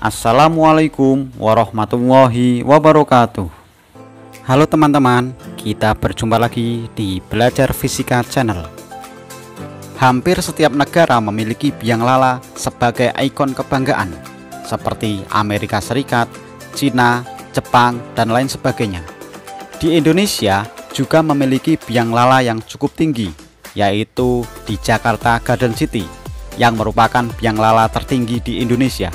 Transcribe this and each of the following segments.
Assalamualaikum warahmatullahi wabarakatuh. Halo teman-teman, kita berjumpa lagi di Belajar Fisika Channel. Hampir setiap negara memiliki biang lala sebagai ikon kebanggaan, seperti Amerika Serikat, Cina, Jepang, dan lain sebagainya. Di Indonesia juga memiliki biang lala yang cukup tinggi, yaitu di Jakarta Garden City, yang merupakan biang lala tertinggi di Indonesia.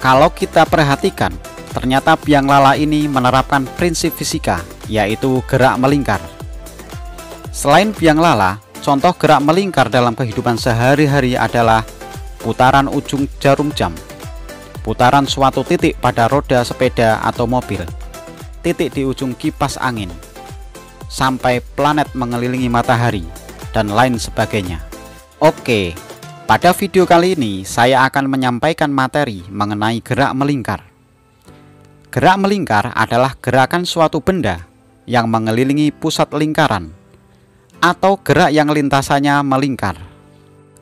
Kalau kita perhatikan, ternyata biang lala ini menerapkan prinsip fisika, yaitu gerak melingkar. Selain biang lala, contoh gerak melingkar dalam kehidupan sehari-hari adalah putaran ujung jarum jam, putaran suatu titik pada roda sepeda atau mobil, titik di ujung kipas angin, sampai planet mengelilingi matahari, dan lain sebagainya. Oke. Pada video kali ini, saya akan menyampaikan materi mengenai gerak melingkar. Gerak melingkar adalah gerakan suatu benda yang mengelilingi pusat lingkaran, atau gerak yang lintasannya melingkar.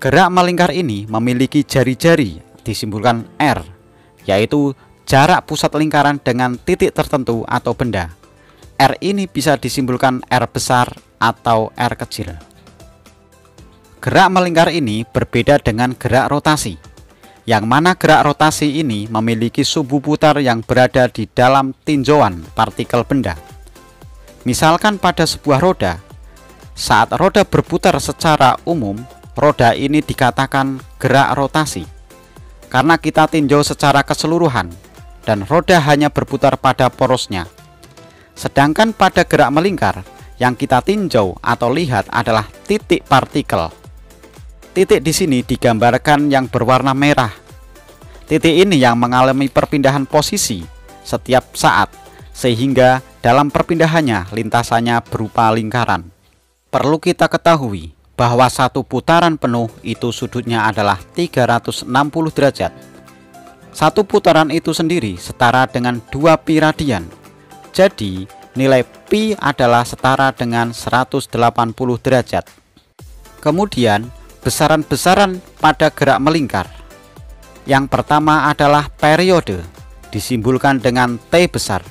Gerak melingkar ini memiliki jari-jari, disimbolkan R, yaitu jarak pusat lingkaran dengan titik tertentu atau benda. R ini bisa disimbolkan R besar atau R kecil. Gerak melingkar ini berbeda dengan gerak rotasi, yang mana gerak rotasi ini memiliki subu putar yang berada di dalam tinjauan partikel benda. Misalkan pada sebuah roda, saat roda berputar secara umum, roda ini dikatakan gerak rotasi, karena kita tinjau secara keseluruhan, dan roda hanya berputar pada porosnya. Sedangkan pada gerak melingkar, yang kita tinjau atau lihat adalah titik partikel. Titik di sini digambarkan yang berwarna merah. Titik ini yang mengalami perpindahan posisi setiap saat, sehingga dalam perpindahannya lintasannya berupa lingkaran. Perlu kita ketahui bahwa satu putaran penuh itu sudutnya adalah 360 derajat. Satu putaran itu sendiri setara dengan 2 pi radian. Jadi nilai pi adalah setara dengan 180 derajat. Kemudian besaran-besaran pada gerak melingkar. Yang pertama adalah periode, disimbolkan dengan T besar.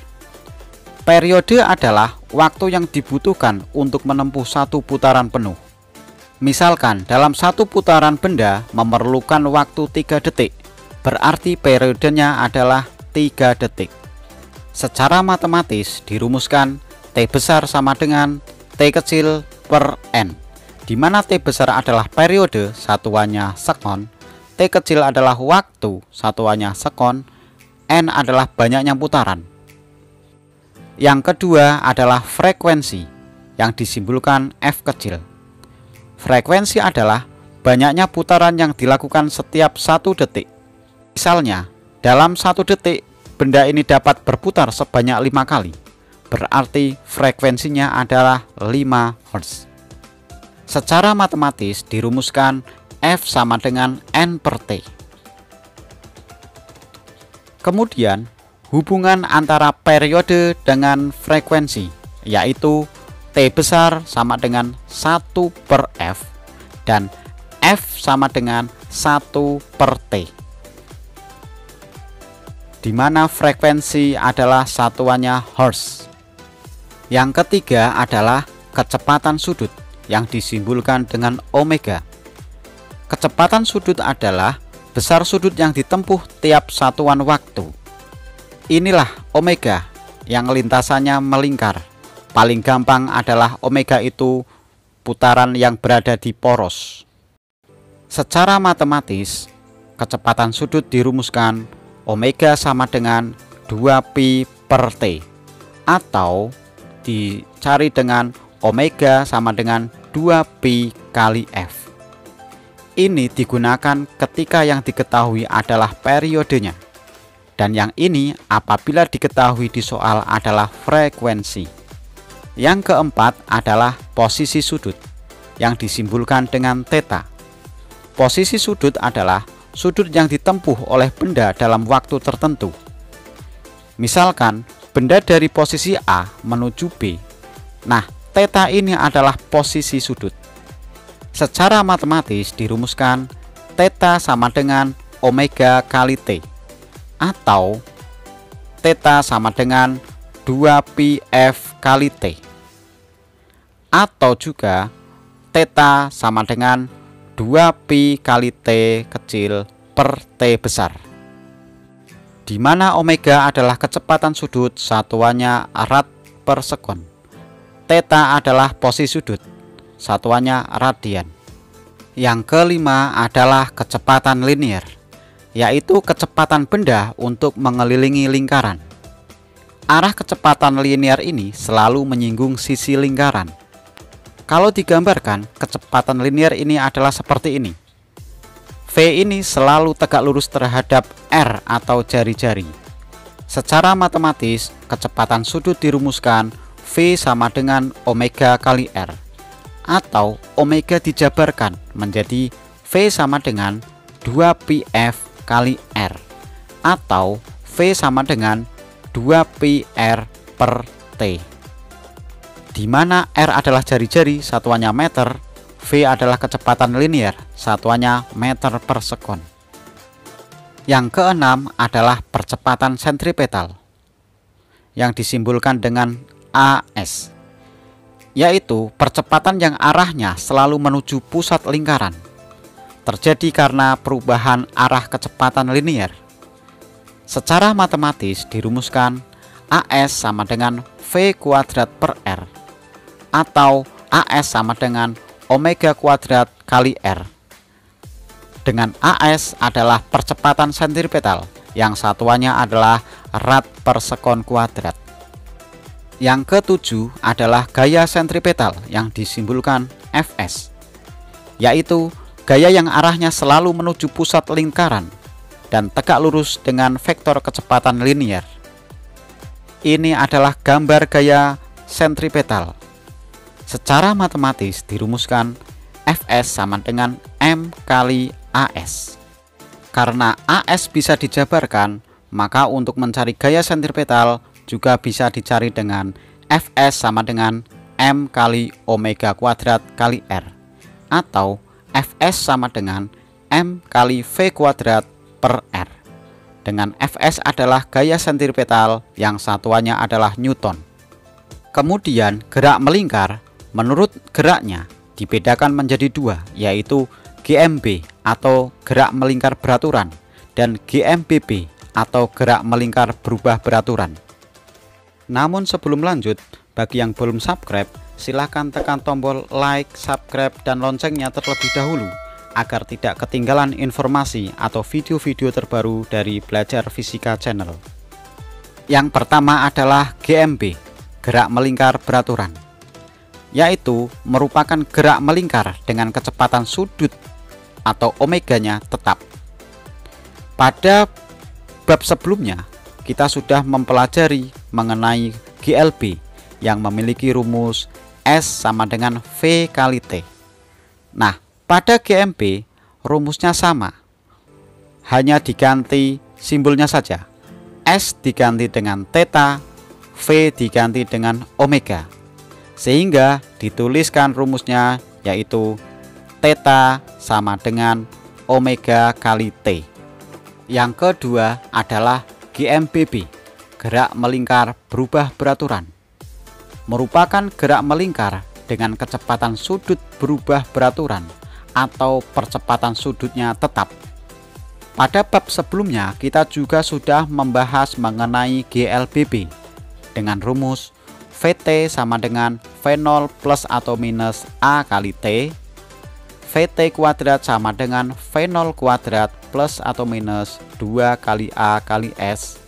Periode adalah waktu yang dibutuhkan untuk menempuh satu putaran penuh. Misalkan dalam satu putaran benda memerlukan waktu 3 detik, berarti periodenya adalah 3 detik. Secara matematis dirumuskan T besar sama dengan T kecil per N, di mana T besar adalah periode, satuannya sekon, T kecil adalah waktu, satuannya sekon, N adalah banyaknya putaran. Yang kedua adalah frekuensi, yang disimbolkan F kecil. Frekuensi adalah banyaknya putaran yang dilakukan setiap 1 detik. Misalnya, dalam 1 detik, benda ini dapat berputar sebanyak 5 kali, berarti frekuensinya adalah 5 Hz. Secara matematis dirumuskan F sama dengan N per T. Kemudian hubungan antara periode dengan frekuensi, yaitu T besar sama dengan 1 per F dan F sama dengan 1 per T, di mana frekuensi adalah satuannya Hertz. Yang ketiga adalah kecepatan sudut, yang disimbolkan dengan omega. Kecepatan sudut adalah besar sudut yang ditempuh tiap satuan waktu. Inilah omega yang lintasannya melingkar. Paling gampang adalah omega itu putaran yang berada di poros. Secara matematis, kecepatan sudut dirumuskan omega sama dengan 2 pi per T, atau dicari dengan omega sama dengan 2 pi kali F. Ini digunakan ketika yang diketahui adalah periodenya, dan yang ini apabila diketahui di soal adalah frekuensi. Yang keempat adalah posisi sudut, yang disimbolkan dengan theta. Posisi sudut adalah sudut yang ditempuh oleh benda dalam waktu tertentu. Misalkan benda dari posisi A menuju B. Nah, theta ini adalah posisi sudut. Secara matematis dirumuskan theta sama dengan omega kali T, atau theta sama dengan 2πf kali T, atau juga theta sama dengan 2pi kali T kecil per T besar, di mana omega adalah kecepatan sudut, satuannya rad per sekon. Theta adalah posisi sudut, satuannya radian. Yang kelima adalah kecepatan linier, yaitu kecepatan benda untuk mengelilingi lingkaran. Arah kecepatan linier ini selalu menyinggung sisi lingkaran. Kalau digambarkan, kecepatan linier ini adalah seperti ini. V ini selalu tegak lurus terhadap R atau jari-jari. Secara matematis, kecepatan sudut dirumuskan V sama dengan omega kali R, atau omega dijabarkan menjadi V sama dengan 2πf kali R, atau V sama dengan 2πr per T, di mana R adalah jari-jari, satuannya meter, V adalah kecepatan linier, satuannya meter per sekon. Yang keenam adalah percepatan sentripetal, yang disimbolkan dengan AS, yaitu percepatan yang arahnya selalu menuju pusat lingkaran, terjadi karena perubahan arah kecepatan linier. Secara matematis dirumuskan AS sama dengan V kuadrat per R, atau AS sama dengan omega kuadrat kali R, dengan AS adalah percepatan sentripetal yang satuannya adalah rad per sekon kuadrat. Yang ketujuh adalah gaya sentripetal yang disimbolkan Fs, yaitu gaya yang arahnya selalu menuju pusat lingkaran dan tegak lurus dengan vektor kecepatan linier. Ini adalah gambar gaya sentripetal. Secara matematis dirumuskan Fs sama dengan M kali AS. Karena AS bisa dijabarkan, maka untuk mencari gaya sentripetal juga bisa dicari dengan Fs sama dengan M kali omega kuadrat kali R, atau Fs sama dengan M kali V kuadrat per R, dengan Fs adalah gaya sentripetal yang satuannya adalah Newton. Kemudian gerak melingkar menurut geraknya dibedakan menjadi dua, yaitu GMB atau gerak melingkar beraturan dan GMBB atau gerak melingkar berubah beraturan. Namun sebelum lanjut, bagi yang belum subscribe, silahkan tekan tombol like, subscribe, dan loncengnya terlebih dahulu agar tidak ketinggalan informasi atau video-video terbaru dari Belajar Fisika Channel. Yang pertama adalah GMB, gerak melingkar beraturan, yaitu merupakan gerak melingkar dengan kecepatan sudut atau omeganya tetap. Pada bab sebelumnya, kita sudah mempelajari mengenai GLB yang memiliki rumus S sama dengan V kali T. Nah, pada GMB rumusnya sama, hanya diganti simbolnya saja. S diganti dengan theta, V diganti dengan omega, sehingga dituliskan rumusnya yaitu theta sama dengan omega kali T. Yang kedua adalah GMBB, gerak melingkar berubah beraturan, merupakan gerak melingkar dengan kecepatan sudut berubah beraturan atau percepatan sudutnya tetap. Pada bab sebelumnya kita juga sudah membahas mengenai GLBB dengan rumus VT sama dengan V0 plus atau minus A kali T, VT kuadrat sama dengan V0 kuadrat plus atau minus 2 kali A kali S,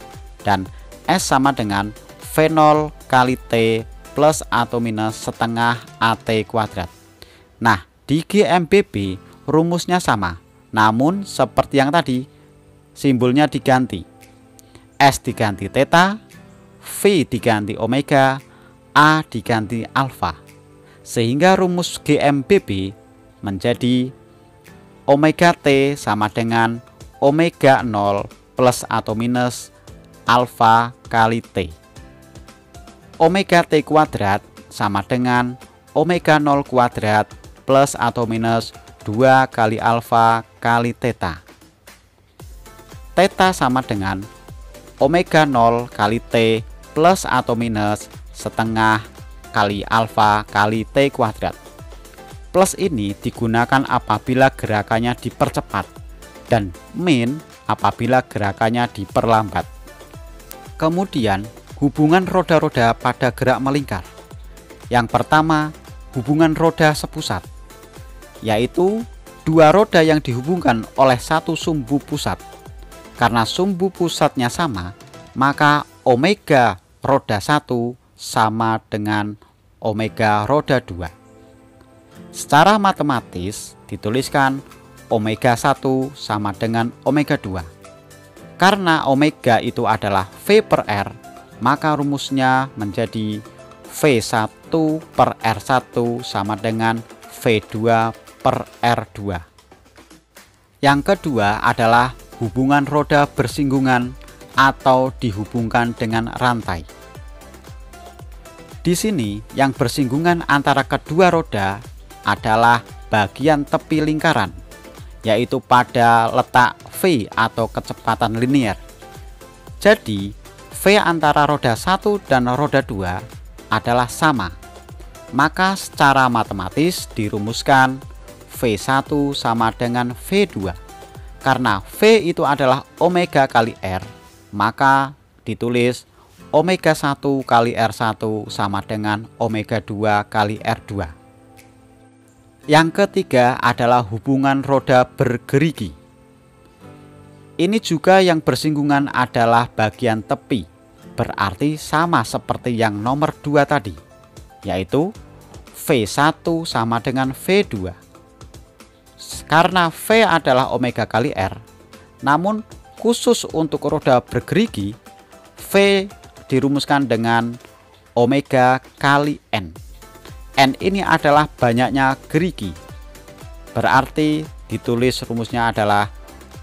dan S sama dengan V0 kali T plus atau minus setengah AT kuadrat. Nah, di GMBB rumusnya sama, namun seperti yang tadi, simbolnya diganti. S diganti theta, V diganti omega, A diganti alfa, sehingga rumus GMBB menjadi omega T sama dengan omega 0 plus atau minus alfa kali T. Omega T kuadrat sama dengan omega 0 kuadrat plus atau minus 2 kali alfa kali theta. Theta sama dengan omega 0 kali T plus atau minus setengah kali alfa kali T kuadrat. Plus ini digunakan apabila gerakannya dipercepat dan min apabila gerakannya diperlambat. Kemudian hubungan roda-roda pada gerak melingkar. Yang pertama, hubungan roda sepusat, yaitu dua roda yang dihubungkan oleh satu sumbu pusat. Karena sumbu pusatnya sama, maka omega roda 1 sama dengan omega roda 2. Secara matematis dituliskan omega 1 sama dengan omega 2. Karena omega itu adalah V per R, maka rumusnya menjadi V1 per R1 sama dengan V2 per R2. Yang kedua adalah hubungan roda bersinggungan atau dihubungkan dengan rantai. Di sini yang bersinggungan antara kedua roda adalah bagian tepi lingkaran, yaitu pada letak V atau kecepatan linear. Jadi V antara roda 1 dan roda 2 adalah sama. Maka secara matematis dirumuskan V1 sama dengan V2. Karena V itu adalah omega kali R, maka ditulis omega 1 kali R1 sama dengan omega 2 kali R2. Yang ketiga adalah hubungan roda bergerigi. Ini juga yang bersinggungan adalah bagian tepi, berarti sama seperti yang nomor 2 tadi, yaitu V1 sama dengan V2. Karena V adalah omega kali R, namun khusus untuk roda bergerigi, V dirumuskan dengan omega kali N. N ini adalah banyaknya gerigi, berarti ditulis rumusnya adalah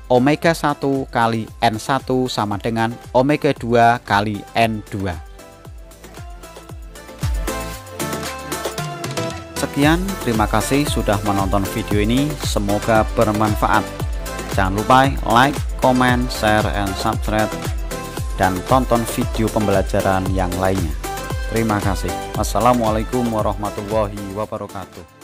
omega 1 kali N1 sama dengan omega 2 kali N2. Sekian, terima kasih sudah menonton video ini, semoga bermanfaat. Jangan lupa like, comment, share, and subscribe, dan tonton video pembelajaran yang lainnya. Terima kasih. Wassalamualaikum warahmatullahi wabarakatuh.